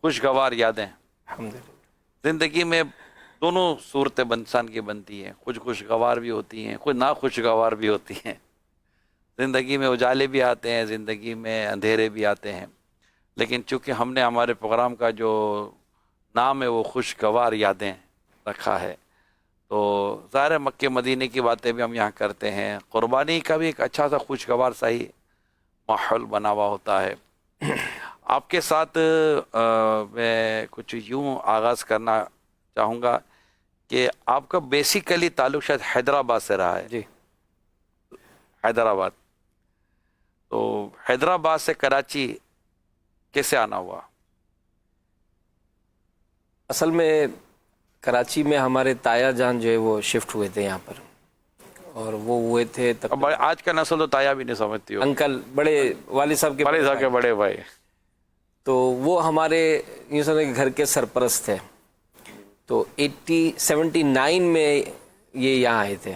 خوشگوار یادیں. الحمدللہ. زندگی میں دونوں صورتیں انسان کی بنتی ہیں، کچھ خوشگوار بھی ہوتی ہیں، کچھ ناخوشگوار بھی ہوتی ہیں. زندگی میں اجالے بھی آتے ہیں، زندگی میں اندھیرے بھی آتے ہیں، لیکن چونکہ ہم نے ہمارے پروگرام کا جو نام ہے وہ خوشگوار یادیں رکھا ہے، تو ظاہر ہے مکے مدینے کی باتیں بھی ہم یہاں کرتے ہیں. قربانی کا بھی ایک اچھا سا خوشگوار سا ہی ماحول بنا ہوا ہوتا ہے. آپ کے ساتھ میں کچھ یوں آغاز کرنا چاہوں گا کہ آپ کا بیسیکلی تعلق شاید حیدرآباد سے رہا ہے. جی. حیدرآباد. تو حیدرآباد سے کراچی کیسے آنا ہوا؟ اصل میں کراچی میں ہمارے تایا جان جو ہے وہ شفٹ ہوئے تھے یہاں پر، اور وہ ہوئے تھے اب آج کا نسل تو تایا بھی نہیں سمجھتی ہو. انکل، بڑے والد صاحب کے بڑے صاحب کے بڑے بھائی. تو وہ ہمارے یوں سمجھیں کہ گھر کے سرپرست تھے. تو 79 میں یہ یہاں آئے تھے،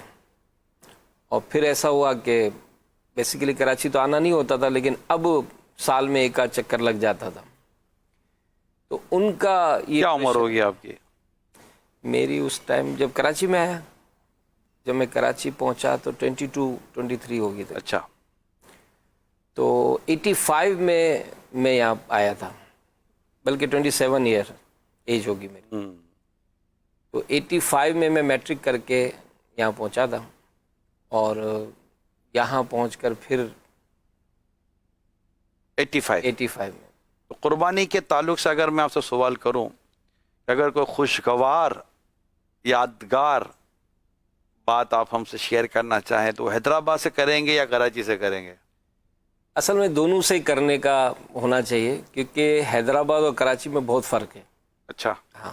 اور پھر ایسا ہوا کہ بیسیکلی کراچی تو آنا نہیں ہوتا تھا، لیکن اب سال میں ایک آدھ چکر لگ جاتا تھا. تو ان کا یہ کیا عمر ہوگی آپ کی؟ میری اس ٹائم جب کراچی میں آیا، جب میں کراچی پہنچا تو 22-23 ہو گئی تھی. اچھا. تو 85 میں یہاں آیا تھا، بلکہ 27 ایئر ایج ہوگی میری. تو 85 میں میٹرک کر کے یہاں پہنچا تھا، اور یہاں پہنچ کر پھر 85 میں. تو قربانی کے تعلق سے اگر میں آپ سے سوال کروں کہ اگر کوئی خوشگوار یادگار بات آپ ہم سے شیئر کرنا چاہیں تو حیدرآباد سے کریں گے یا کراچی سے کریں گے؟ اصل میں دونوں سے کرنے کا ہونا چاہیے، کیونکہ حیدرآباد اور کراچی میں بہت فرق ہے. اچھا. ہاں،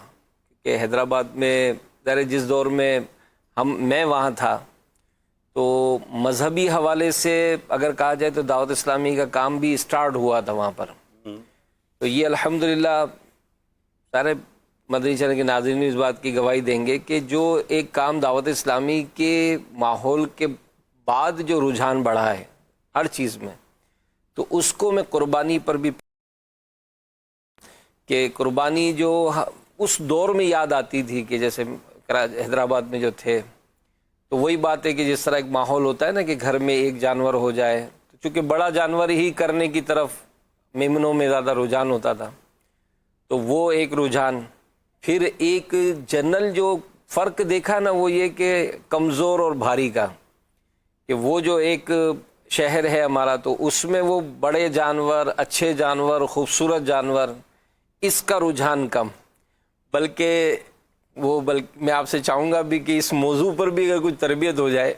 کہ حیدرآباد میں ظاہر جس دور میں میں وہاں تھا، تو مذہبی حوالے سے اگر کہا جائے تو دعوت اسلامی کا کام بھی سٹارٹ ہوا تھا وہاں پر. تو یہ الحمدللہ سارے مدنی چینل کے ناظرین اس بات کی گواہی دیں گے کہ جو ایک کام دعوت اسلامی کے ماحول کے بعد جو رجحان بڑھا ہے ہر چیز میں، تو اس کو میں قربانی پر بھی، کہ قربانی جو اس دور میں یاد آتی تھی کہ جیسے حیدرآباد میں جو تھے، تو وہی بات ہے کہ جس طرح ایک ماحول ہوتا ہے نا کہ گھر میں ایک جانور ہو جائے، تو چونکہ بڑا جانور ہی کرنے کی طرف میمنوں میں زیادہ رجحان ہوتا تھا، تو وہ ایک رجحان. پھر ایک جنرل جو فرق دیکھا نا وہ یہ کہ کمزور اور بھاری کا، کہ وہ جو ایک شہر ہے ہمارا تو اس میں وہ بڑے جانور، اچھے جانور، خوبصورت جانور، اس کا رجحان کم. بلکہ میں آپ سے چاہوں گا بھی کہ اس موضوع پر بھی اگر کچھ تربیت ہو جائے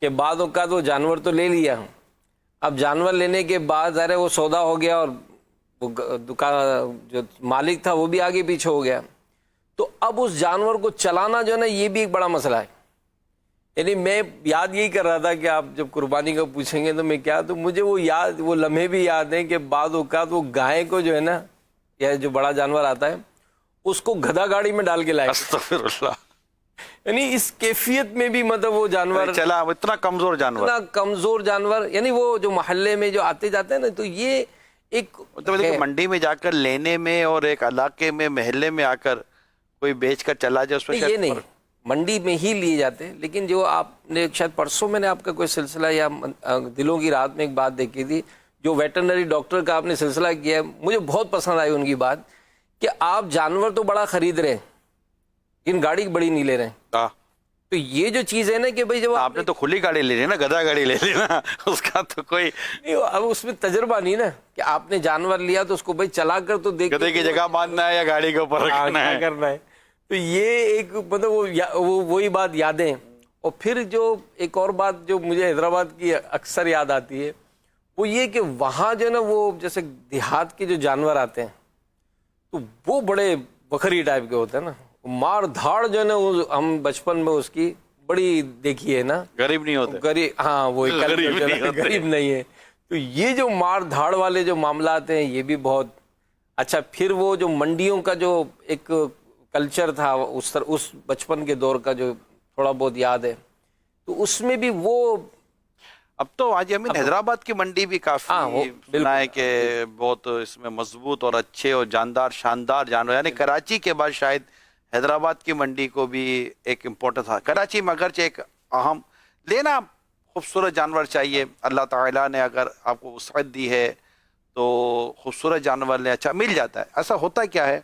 کہ بعض اوقات وہ جانور تو لے لیا، اب جانور لینے کے بعد ظاہر ہے وہ سودا ہو گیا اور وہ دکان جو مالک تھا وہ بھی آگے پیچھے ہو گیا، تو اب اس جانور کو چلانا جو ہے نا یہ بھی ایک بڑا مسئلہ ہے. یعنی میں یاد یہی کر رہا تھا کہ آپ جب قربانی کا پوچھیں گے تو میں کیا، تو مجھے وہ لمحے بھی یاد ہیں کہ بعض اوقات وہ گائے کو جو ہے نا، یا جو بڑا جانور آتا ہے اس کو گدھا گاڑی میں ڈال کے لائے. استغفر اللہ. یعنی اس کیفیت میں بھی مطلب وہ جانور چلا اتنا کمزور جانور، یعنی وہ جو محلے میں جو آتے جاتے ہیں نا، تو یہ ایک منڈی میں جا کر لینے میں اور ایک علاقے میں محلے میں آ کر کوئی بیچ کر چلا جائے اس میں یہ نہیں، منڈی میں ہی لیے جاتے ہیں. لیکن جو آپ نے شاید پرسوں میں نے آپ کا کوئی سلسلہ یا دلوں کی رات میں ایک بات دیکھی تھی، جو ویٹرنری ڈاکٹر کا آپ نے سلسلہ کیا ہے، مجھے بہت پسند آئی ان کی بات کہ آپ جانور تو بڑا خرید رہے ہیں لیکن گاڑی بڑی نہیں لے رہے ہیں. تو یہ جو چیز ہے نا کہ بھائی جب آپ نے تو کھلی گاڑی لے لی نا، گدھا گاڑی لے لی نا، اس کا تو کوئی اب اس میں تجربہ نہیں نا کہ آپ نے جانور لیا تو اس کو بھائی چلا کر تو دیکھ گدھے کی جگہ باندھنا ہے یا گاڑی کے اوپر رکھنا ہے. تو یہ ایک مطلب وہی بات یادیں. اور پھر جو ایک اور بات جو مجھے حیدرآباد کی اکثر یاد آتی ہے وہ یہ کہ وہاں جو ہے نا وہ جیسے دیہات کے جو جانور آتے ہیں تو وہ بڑے بکری ٹائپ کے ہوتے ہیں نا، مار دھاڑ جو ہے نا ہم بچپن میں اس کی بڑی دیکھی ہے نا. غریب نہیں ہوتے، غریب، ہاں وہی غریب نہیں ہے. تو یہ جو مار دھاڑ والے جو معاملات ہیں یہ بھی بہت اچھا. پھر وہ جو منڈیوں کا جو ایک کلچر تھا اس بچپن کے دور کا جو تھوڑا بہت یاد ہے، تو اس میں بھی وہ اب تو آج امین حیدرآباد کی منڈی بھی کافی سنا ہے کہ بہت اس میں مضبوط اور اچھے اور جاندار شاندار جانور، یعنی کراچی کے بعد شاید حیدرآباد کی منڈی کو بھی ایک امپورٹنس تھا. کراچی میں اگرچہ ایک اہم لینا خوبصورت جانور چاہیے، اللہ تعالیٰ نے اگر آپ کو وسعت دی ہے تو خوبصورت جانور لے، اچھا مل جاتا ہے. ایسا ہوتا کیا ہے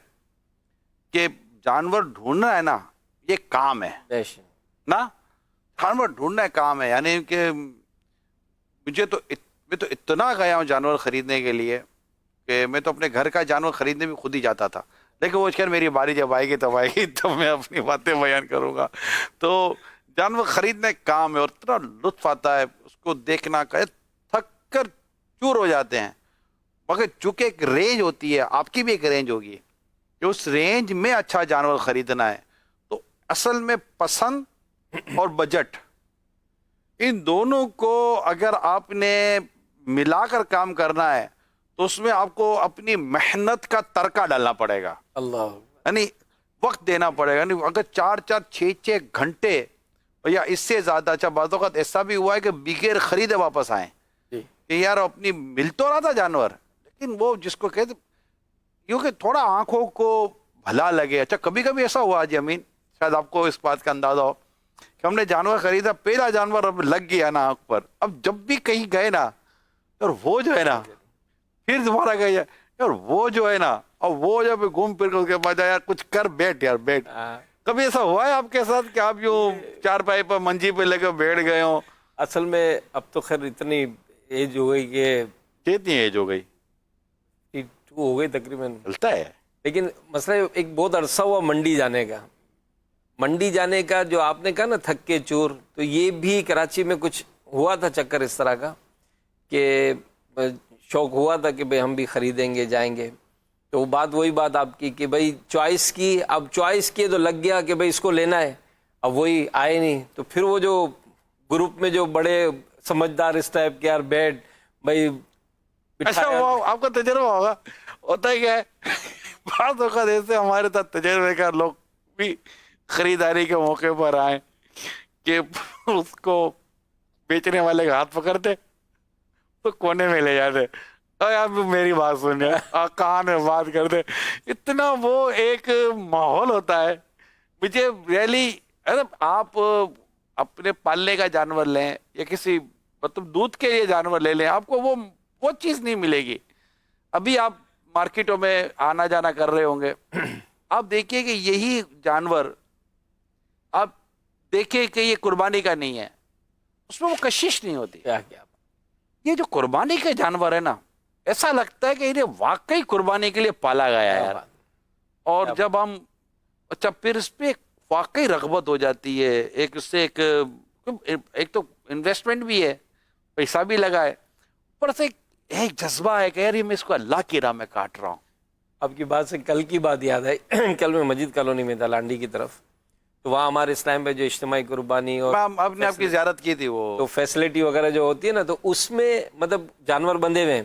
کہ جانور ڈھونڈنا ہے نا، یہ کام ہے نا، جانور ڈھونڈنا کام ہے. یعنی کہ میں تو اتنا گیا ہوں جانور خریدنے کے لیے کہ میں تو اپنے گھر کا جانور خریدنے بھی خود ہی جاتا تھا، لیکن وہ خیر میری باری جب آئے گی تب میں اپنی باتیں بیان کروں گا. تو جانور خریدنے کام ہے اور اتنا لطف آتا ہے اس کو دیکھنا، کہ تھک کر چور ہو جاتے ہیں. مگر چونکہ ایک رینج ہوتی ہے، آپ کی بھی ایک رینج ہوگی کہ اس رینج میں اچھا جانور خریدنا ہے. تو اصل میں پسند اور بجٹ، ان دونوں کو اگر آپ نے ملا کر کام کرنا ہے تو اس میں آپ کو اپنی محنت کا ترکہ ڈالنا پڑے گا. اللہ، یعنی وقت دینا پڑے گا. یعنی اگر 4-4 6 گھنٹے یا اس سے زیادہ، اچھا بعض اوقات ایسا بھی ہوا ہے کہ بغیر خریدے واپس آئیں کہ یار اپنی مل تو رہا تھا جانور، لیکن وہ جس کو کہتے کیونکہ تھوڑا آنکھوں کو بھلا لگے. اچھا کبھی کبھی ایسا ہوا جی امین، شاید آپ کو اس بات کا اندازہ ہو کہ ہم نے جانور خریدا، پہلا جانور اب لگ گیا نا آنکھ پر، اب جب بھی کہیں گئے نا اور وہ جو ہے نا پھر دوبارہ گئے یار وہ جو ہے نا، اور وہ جب گھوم پھر کے اس کے بعد یار کچھ کر بیٹھ یار بیٹھ. کبھی ایسا ہوا ہے آپ کے ساتھ کہ آپ یوں چارپائی پر منجی پہ لے کے بیٹھ گئے ہوں؟ اصل میں اب تو خیر اتنی ایج ہو گئی کہ کتنی ایج ہو گئی؟ 2 ہو گئی تقریباً. چلتا ہے. لیکن مسئلہ ایک بہت عرصہ ہوا منڈی جانے کا. منڈی جانے کا جو آپ نے کہا نا تھک کے چور، تو یہ بھی کراچی میں کچھ ہوا تھا چکر اس طرح کا کہ شوق ہوا تھا کہ بھئی ہم بھی خریدیں گے جائیں گے. تو وہ بات وہی بات آپ کی کہ بھئی چوائس کی، اب چوائس کیے تو لگ گیا کہ بھئی اس کو لینا ہے، اب وہی آئے نہیں. تو پھر وہ جو گروپ میں جو بڑے سمجھدار اس ٹائپ کے یار بیٹھ بھئی. اچھا وہ آپ کا تجربہ ہوگا، ہوتا ہے کیا ہے بعض اوقات ایسے ہمارے ساتھ تجربے کار لوگ بھی خریداری کے موقع پر آئے کہ اس کو بیچنے والے کا ہاتھ پکڑتے تو کونے میں لے جاتے، آپ میری بات سنیں، کان میں بات کرتے. اتنا وہ ایک ماحول ہوتا ہے. مجھے ریئلی آپ اپنے پالنے کا جانور لیں یا کسی مطلب دودھ کے لیے جانور لے لیں، آپ کو وہ چیز نہیں ملے گی. ابھی آپ مارکیٹوں میں آنا جانا کر رہے ہوں گے، آپ دیکھیے کہ یہی جانور آپ دیکھیں کہ یہ قربانی کا نہیں ہے، اس میں وہ کشش نہیں ہوتی. کیا یہ جو قربانی کے جانور ہے نا، ایسا لگتا ہے کہ انہیں واقعی قربانی کے لیے پالا گیا ہے. اور جب ہم اچھا پھر اس پہ واقعی رغبت ہو جاتی ہے، ایک اس سے ایک تو انویسٹمنٹ بھی ہے، پیسہ بھی لگا ہے، اوپر سے ایک جذبہ ہے کہ یار یہ میں اس کو اللہ کی راہ میں کاٹ رہا ہوں. آپ کی بات سے کل کی بات یاد ہے. کل میں مسجد کالونی میں تھا لانڈی کی طرف، تو وہاں ہمارے اس ٹائم پہ جو اجتماعی قربانی اور آپ نے آپ کی زیارت کی تھی، وہ تو فیسلٹی وغیرہ جو ہوتی ہے نا، تو اس میں مطلب جانور بندھے ہوئے ہیں.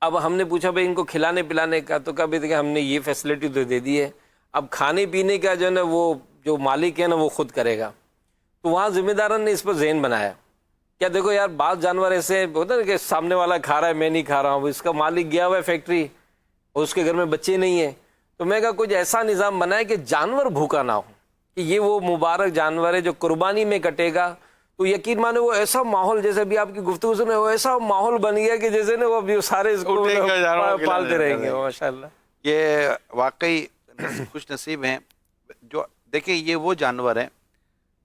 اب ہم نے پوچھا بھائی ان کو کھلانے پلانے کا، تو کبھی کہ ہم نے یہ فیسلٹی تو دے دی ہے، اب کھانے پینے کا جو ہے نا وہ جو مالک ہے نا وہ خود کرے گا. تو وہاں ذمہ داروں نے اس پر ذہن بنایا کیا دیکھو یار بعض جانور ایسے ہوتا ہے نا کہ سامنے والا کھا رہا ہے میں نہیں کھا رہا ہوں، اس کا مالک گیا ہوا ہے فیکٹری اور اس کے گھر میں بچے نہیں ہیں. تو میں کہا کچھ ایسا نظام بنائے کہ جانور بھوکا نہ ہو، کہ یہ وہ مبارک جانور ہے جو قربانی میں کٹے گا. تو یقین مانے وہ ایسا ماحول، جیسے بھی آپ کی گفتگو سنے، وہ ایسا ماحول بن گیا کہ جیسے نا وہ ابھی سارے اس کو پالتے رہیں گے ماشاءاللہ. یہ واقعی خوش نصیب ہیں جو دیکھیں یہ وہ جانور ہیں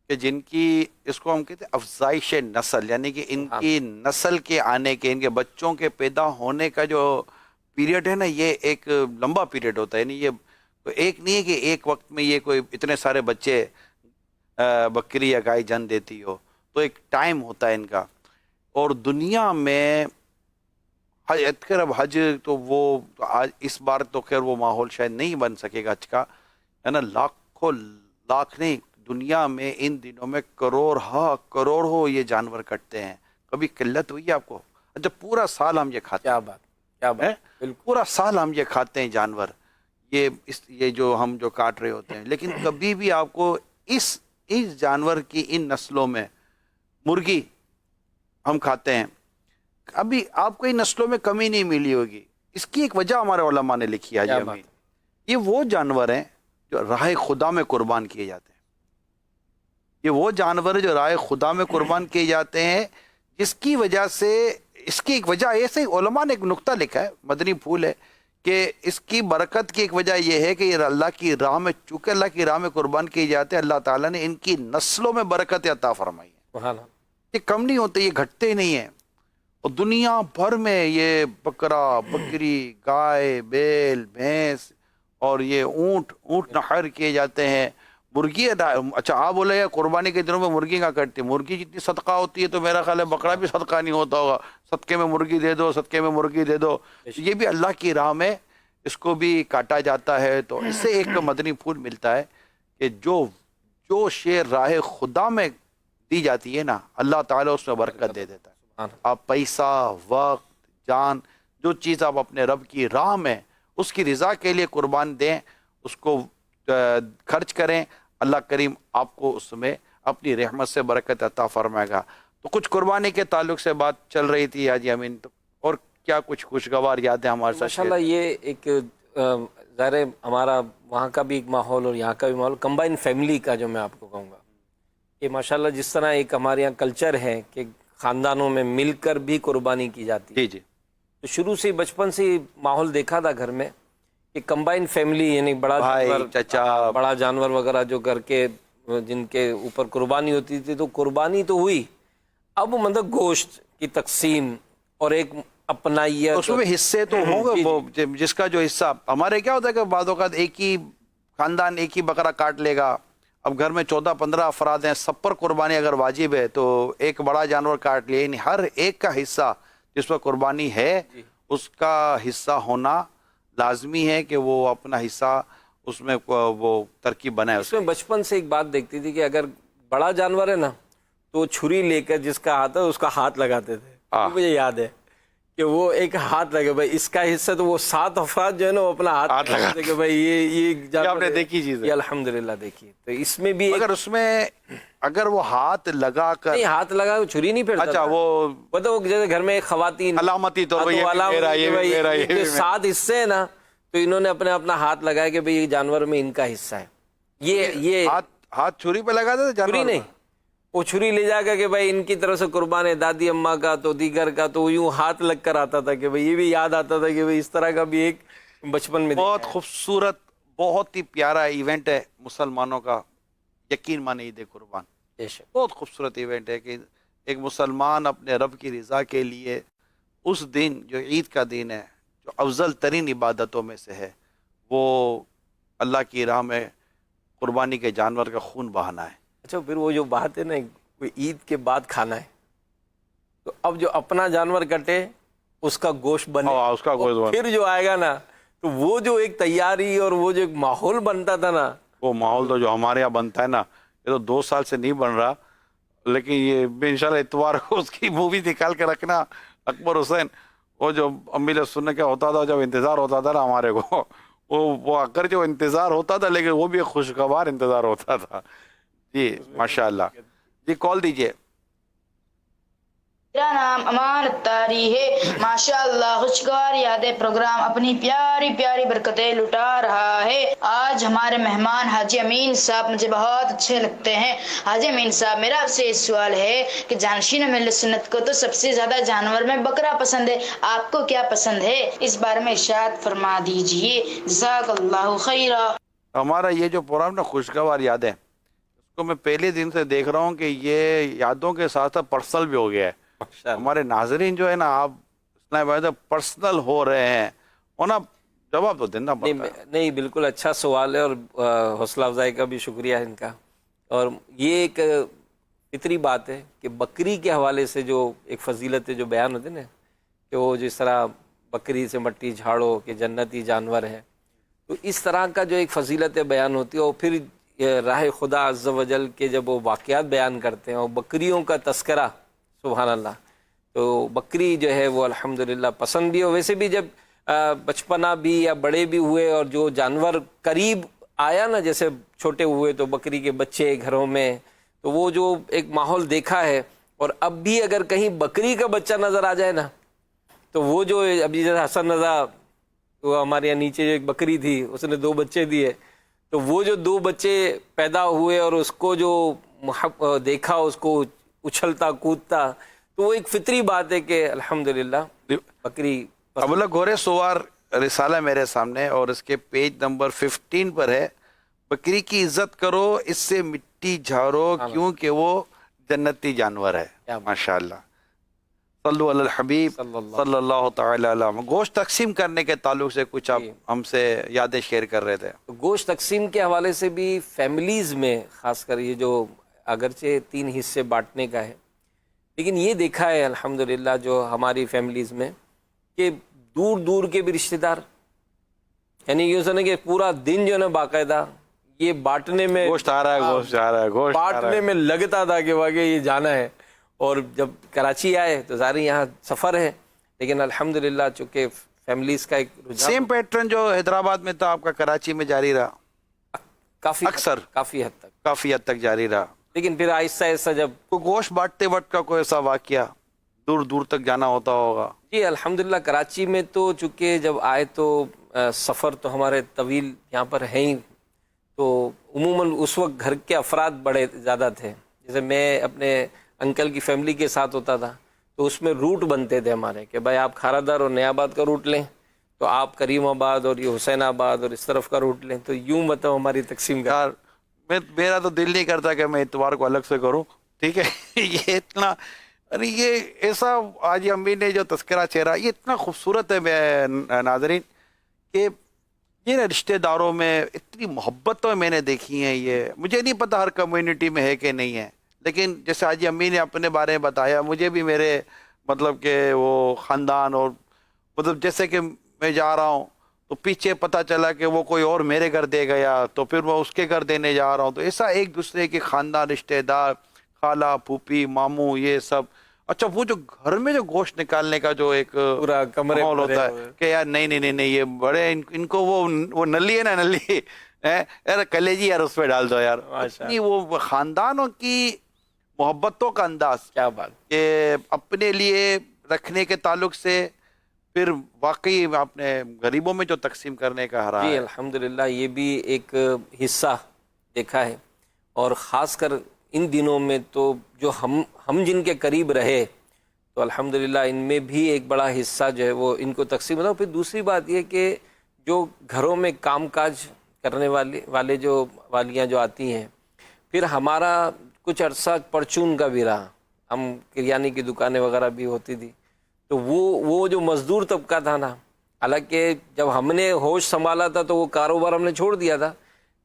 کہ جن کی اس کو ہم کہتے ہیں افزائش نسل، یعنی کہ ان کی نسل کے آنے کے، ان کے بچوں کے پیدا ہونے کا جو پیریڈ ہے نا، یہ ایک لمبا پیریڈ ہوتا ہے. یعنی یہ ایک نہیں ہے کہ ایک وقت میں یہ کوئی اتنے سارے بچے بکری یا گائے جن دیتی ہو، تو ایک ٹائم ہوتا ہے ان کا. اور دنیا میں خیر اب حج تو وہ آج اس بار تو خیر وہ ماحول شاید نہیں بن سکے گا حج کا، ہے نا. لاکھوں لاکھ نہیں، دنیا میں ان دنوں میں کروڑوں یہ جانور کٹتے ہیں. کبھی قلت ہوئی ہے آپ کو؟ جب پورا سال ہم یہ کھاتے ہیں، کیا بات پورا سال ہم یہ کھاتے ہیں جانور، یہ جو ہم جو کاٹ رہے ہوتے ہیں، لیکن کبھی بھی آپ کو اس جانور کی ان نسلوں میں مرغی ہم کھاتے ہیں، ابھی آپ کو ان نسلوں میں کمی نہیں ملی ہوگی. اس کی ایک وجہ ہمارے علماء نے لکھی ہے. کیا حاجی بات امین، یہ وہ جانور ہیں جو راہ خدا میں قربان کیے جاتے ہیں. یہ وہ جانور ہیں جو راہ خدا میں قربان کیے جاتے ہیں، جس کی وجہ سے، اس کی ایک وجہ ایسے علماء نے ایک نقطہ لکھا ہے، مدنی پھول ہے، کہ اس کی برکت کی ایک وجہ یہ ہے کہ یہ اللہ کی راہ میں، چونکہ اللہ کی راہ میں قربان کیے جاتے ہیں، اللہ تعالیٰ نے ان کی نسلوں میں برکت عطا فرمائی ہے. سبحان اللہ. یہ کم نہیں ہوتے، یہ گھٹتے نہیں ہیں. اور دنیا بھر میں یہ بکرا، بکری، گائے، بیل، بھینس اور یہ اونٹ نحر کیے جاتے ہیں. مرغی، اچھا آپ بولے قربانی کے دنوں میں مرغی کا کرتی، مرغی جتنی صدقہ ہوتی ہے تو میرا خیال ہے بکرا بھی صدقہ نہیں ہوتا ہوگا. صدقے میں مرغی دے دو، صدقے میں مرغی دے دو. یہ بھی اللہ کی راہ میں اس کو بھی کاٹا جاتا ہے. تو اس سے ایک مدنی پھول ملتا ہے کہ جو شے راہ خدا میں دی جاتی ہے نا، اللہ تعالیٰ اس میں برکت دے دیتا ہے. آپ پیسہ، وقت، جان، جو چیز آپ اپنے رب کی راہ میں اس کی رضا کے لیے قربان دیں، اس کو خرچ کریں، اللہ کریم آپ کو اس میں اپنی رحمت سے برکت عطا فرمائے گا. تو کچھ قربانی کے تعلق سے بات چل رہی تھی حاجی امین، اور کیا کچھ خوشگوار یادیں ہمارے ساتھ؟ ماشاءاللہ یہ ایک ظاہر ہے ہمارا وہاں کا بھی ایک ماحول اور یہاں کا بھی ماحول کمبائن فیملی کا، جو میں آپ کو کہوں گا کہ ماشاءاللہ جس طرح ایک ہمارے یہاں کلچر ہے کہ خاندانوں میں مل کر بھی قربانی کی جاتی ہے. جی جی. تو شروع سے بچپن سے ماحول دیکھا تھا گھر میں کہ کمبائن فیملی، یعنی بڑا بھائی، جانور، چچا، بڑا جانور وغیرہ جو گھر کے جن کے اوپر قربانی ہوتی تھی، تو قربانی تو ہوئی، اب مطلب گوشت کی تقسیم اور ایک اپنائیت، اس میں حصے تو ہوں گے. وہ جس کا جو حصہ، ہمارے کیا ہوتا ہے کہ بعض اوقات ایک ہی خاندان ایک ہی بکرا کاٹ لے گا. اب گھر میں 14-15 افراد ہیں، سب پر قربانی اگر واجب ہے تو ایک بڑا جانور کاٹ لیا. یعنی ہر ایک کا حصہ جس پر قربانی ہے اس کا حصہ ہونا لازمی ہے کہ وہ اپنا حصہ اس میں وہ ترکیب بنائے. اس میں بچپن سے ایک بات دیکھتی تھی کہ اگر بڑا جانور ہے نا تو چھری لے کر جس کا ہاتھ ہے اس کا ہاتھ لگاتے تھے. مجھے یاد ہے کہ وہ ایک ہاتھ لگے بھائی اس کا حصہ، تو وہ 7 افراد جو ہے نا وہ اپنا ہاتھ لگاتے کہ بھائی یہ آپ نے دیکھی چیز ہے. الحمدللہ دیکھی. تو اس میں بھی اگر اس میں اگر وہ ہاتھ لگا کر، نہیں ہاتھ لگا چھری نہیں پھیرتا. اچھا وہ تو جیسے گھر میں خواتین علامتی طور پر یہ 7 حصے ہیں نا، تو انہوں نے اپنا ہاتھ لگایا کہ بھئی یہ جانور میں ان کا حصہ ہے. یہ ہاتھ چھری پہ لگا دیتے چھری نہیں، وہ چھری لے جا کر کہ بھائی ان کی طرف سے قربان ہے، دادی اماں کا تو دیگر کا، تو یوں ہاتھ لگ کر آتا تھا کہ بھئی یہ بھی یاد آتا تھا کہ بھئی اس طرح کا بھی ایک بچپن میں بہت خوبصورت، بہت ہی پیارا ایونٹ ہے مسلمانوں کا. یقین مانے عید قربان بہت خوبصورت ایونٹ ہے کہ ایک مسلمان اپنے رب کی رضا کے لیے اس دن جو عید کا دن ہے، جو افضل ترین عبادتوں میں سے ہے، وہ اللہ کی راہ میں قربانی کے جانور کا خون بہانا ہے. اچھا پھر وہ جو بات ہے نا کوئی عید کے بعد کھانا ہے، تو اب جو اپنا جانور کٹے اس کا گوشت بنے، اس کا گوشت پھر جو آئے گا نا تو وہ جو ایک تیاری اور وہ جو ایک ماحول بنتا تھا نا، وہ ماحول تو جو ہمارے یہاں بنتا ہے نا، یہ تو 2 سال سے نہیں بن رہا، لیکن یہ انشاءاللہ اتوار کو اس کی مووی نکال کے رکھنا. اکبر حسین، وہ جو امی نے سننے کیا ہوتا تھا جب انتظار ہوتا تھا نا ہمارے کو، وہ اگر جو انتظار ہوتا تھا لیکن وہ بھی ایک خوشگوار انتظار ہوتا تھا. جی ماشاءاللہ. جی کال دیجئے. میرا نام امان اتاری ہے. ماشاءاللہ خوشگوار یادیں پروگرام اپنی پیاری پیاری برکتیں لٹا رہا ہے. آج ہمارے مہمان حاجی امین صاحب مجھے بہت اچھے لگتے ہیں. حاجی امین صاحب میرا آپ سے سوال ہے کہ جانشین ملت سنت کو تو سب سے زیادہ جانور میں بکرا پسند ہے، آپ کو کیا پسند ہے؟ اس بارے میں ارشاد فرما دیجئے. جزاک اللہ خیرا. ہمارا یہ جو پروگرام نا خوشگوار یادیں، اس کو میں پہلے دن سے دیکھ رہا ہوں کہ یہ یادوں کے ساتھ ساتھ پرسنل بھی ہو گیا ہے. ہمارے ناظرین جو ہے نا، آپ پرسنل ہو رہے ہیں، ہونا جواب تو دینا پڑتا ہے. نہیں بالکل اچھا سوال ہے اور حوصلہ افزائی کا بھی شکریہ ان کا. اور یہ ایک فطری بات ہے کہ بکری کے حوالے سے جو ایک فضیلت جو بیان ہوتے نا، کہ وہ جس طرح بکری سے مٹی جھاڑو کہ جنتی جانور ہے، تو اس طرح کا جو ایک فضیلت بیان ہوتی ہے. اور پھر راہ خدا عز و جل کے جب وہ واقعات بیان کرتے ہیں اور بکریوں کا تذکرہ، سبحان اللہ، تو بکری جو ہے وہ الحمدللہ پسند بھی ہو. ویسے بھی جب بچپنا بھی یا بڑے بھی ہوئے اور جو جانور قریب آیا نا، جیسے چھوٹے ہوئے تو بکری کے بچے گھروں میں، تو وہ جو ایک ماحول دیکھا ہے اور اب بھی اگر کہیں بکری کا بچہ نظر آ جائے نا تو وہ جو ابھی جیسے حسن رضا، وہ ہمارے یہاں نیچے جو ایک بکری تھی اس نے 2 بچے دیے، تو وہ جو 2 بچے پیدا ہوئے اور اس کو جو دیکھا اس کو اچھلتا کودتا، تو وہ ایک فطری بات ہے کہ الحمدللہ بکری ابواللہ گورے سوار رسالہ میرے سامنے، اور اس کے پیج نمبر 15 پر ہے، بکری کی عزت کرو، اس سے مٹی جھاڑو، کیونکہ وہ جنتی جانور ہے۔ ماشاءاللہ، صلو علی الحبیب صلی اللہ تعالی علیہ وسلم۔ گوشت تقسیم کرنے کے تعلق سے کچھ آپ ہم سے یادیں شیئر کر رہے تھے۔ تو گوشت تقسیم کے حوالے سے بھی فیملیز میں خاص کر یہ جو اگرچہ 3 حصے بانٹنے کا ہے، لیکن یہ دیکھا ہے الحمدللہ جو ہماری فیملیز میں کہ دور دور کے بھی رشتہ دار، یعنی یہ سمجھیں کہ پورا دن جو ہے نا باقاعدہ یہ بانٹنے میں، گوشت آ رہا ہے، گوشت آ رہا ہے، گوشت آ رہا بانٹنے ہے۔ میں لگتا تھا کہ واقعی یہ جانا ہے۔ اور جب کراچی آئے تو ظاہر یہاں سفر ہے، لیکن الحمدللہ چونکہ فیملیز کا ایک رجحان سیم پیٹرن جو حیدرآباد میں تھا آپ کا کراچی میں جاری رہا، کافی اکثر کافی حد تک، کافی حد تک جاری رہا۔ لیکن پھر آہستہ آہستہ جب کوئی گوشت بانٹتے وقت کا کوئی ایسا واقعہ دور دور تک جانا ہوتا ہوگا؟ جی الحمدللہ کراچی میں تو چونکہ جب آئے تو سفر تو ہمارے طویل یہاں پر ہیں ہی، تو عموماً اس وقت گھر کے افراد بڑے زیادہ تھے۔ جیسے میں اپنے انکل کی فیملی کے ساتھ ہوتا تھا تو اس میں روٹ بنتے تھے ہمارے کہ بھائی آپ کھارا در اور نیا آباد کا روٹ لیں، تو آپ کریم آباد اور یہ حسین آباد اور اس طرف کا روٹ لیں، تو یوں مطلب ہماری تقسیم کا۔ یار میرا تو دل نہیں کرتا کہ میں اتوار کو الگ سے کروں، ٹھیک ہے؟ یہ اتنا، ارے یہ ایسا آج امی نے جو تذکرہ چہرہ، یہ اتنا خوبصورت ہے ناظرین، کہ یہ رشتہ داروں میں اتنی محبت تو میں نے دیکھی ہیں۔ یہ مجھے نہیں پتا ہر کمیونٹی میں ہے کہ نہیں ہے، لیکن جیسے آج امی نے اپنے بارے میں بتایا، مجھے بھی میرے مطلب کہ وہ خاندان، اور مطلب جیسے کہ میں جا رہا ہوں تو پیچھے پتہ چلا کہ وہ کوئی اور میرے گھر دے گیا تو پھر میں اس کے گھر دینے جا رہا ہوں، تو ایسا ایک دوسرے کے خاندان، رشتہ دار، خالہ، پھوپھی، ماموں، یہ سب۔ اچھا وہ جو گھر میں جو گوشت نکالنے کا جو ایک پورا کمرے ماحول ہوتا ہے کہ یار نہیں نہیں نہیں نہیں، یہ بڑے ان کو وہ نلی ہے نا، نلی یار کلیجی یار اس پہ ڈال دو یار، اتنی وہ خاندانوں کی محبتوں کا انداز کیا بات! کہ اپنے لیے رکھنے کے تعلق سے پھر واقعی آپ نے غریبوں میں جو تقسیم کرنے کا ہرا جی ہے۔ الحمدللہ یہ بھی ایک حصہ دیکھا ہے، اور خاص کر ان دنوں میں تو جو ہم جن کے قریب رہے تو الحمدللہ ان میں بھی ایک بڑا حصہ جو ہے وہ ان کو تقسیم ہوتا ہے۔ پھر دوسری بات یہ کہ جو گھروں میں کام کاج کرنے والے جو والیاں جو آتی ہیں، پھر ہمارا کچھ عرصہ پرچون کا بھی رہا، ہم کریانی کی دکانیں وغیرہ بھی ہوتی تھی، تو وہ جو مزدور طبقہ تھا نا، حالانکہ جب ہم نے ہوش سنبھالا تھا تو وہ کاروبار ہم نے چھوڑ دیا تھا،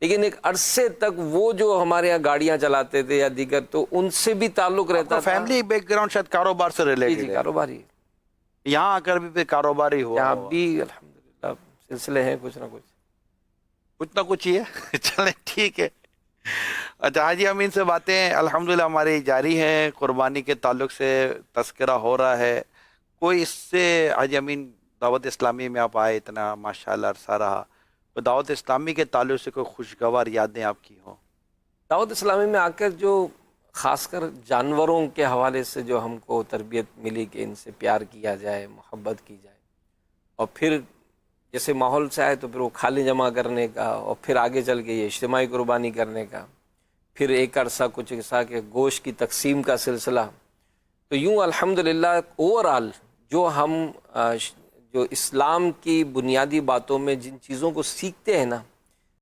لیکن ایک عرصے تک وہ جو ہمارے یہاں گاڑیاں چلاتے تھے یا دیگر، تو ان سے بھی تعلق رہتا تھا۔ فیملی بیک گراؤنڈ شاید کاروبار سے جی ریلیٹڈ، کاروباری، یہاں آ کر بھی پھر کاروباری ہوا، یہاں بھی الحمدللہ سلسلے ہیں کچھ نہ کچھ نہ کچھ ہی ہے۔ چلیں ٹھیک ہے۔ اچھا حاجی امین سے باتیں الحمدللہ ہماری جاری ہیں، قربانی کے تعلق سے تذکرہ ہو رہا ہے۔ کوئی اس سے حاجی امین دعوت اسلامی میں آپ آئے، اتنا ماشاءاللہ عرصہ رہا، دعوت اسلامی کے تعلق سے کوئی خوشگوار یادیں آپ کی ہوں؟ دعوت اسلامی میں آ کر جو خاص کر جانوروں کے حوالے سے جو ہم کو تربیت ملی کہ ان سے پیار کیا جائے، محبت کی جائے، اور پھر جیسے ماحول سے آئے تو پھر وہ کھالیں جمع کرنے کا، اور پھر آگے چل کے یہ اجتماعی قربانی کرنے کا، پھر ایک عرصہ کچھ عرصہ کے گوشت کی تقسیم کا سلسلہ۔ تو یوں الحمدللہ اوورآل جو ہم جو اسلام کی بنیادی باتوں میں جن چیزوں کو سیکھتے ہیں نا،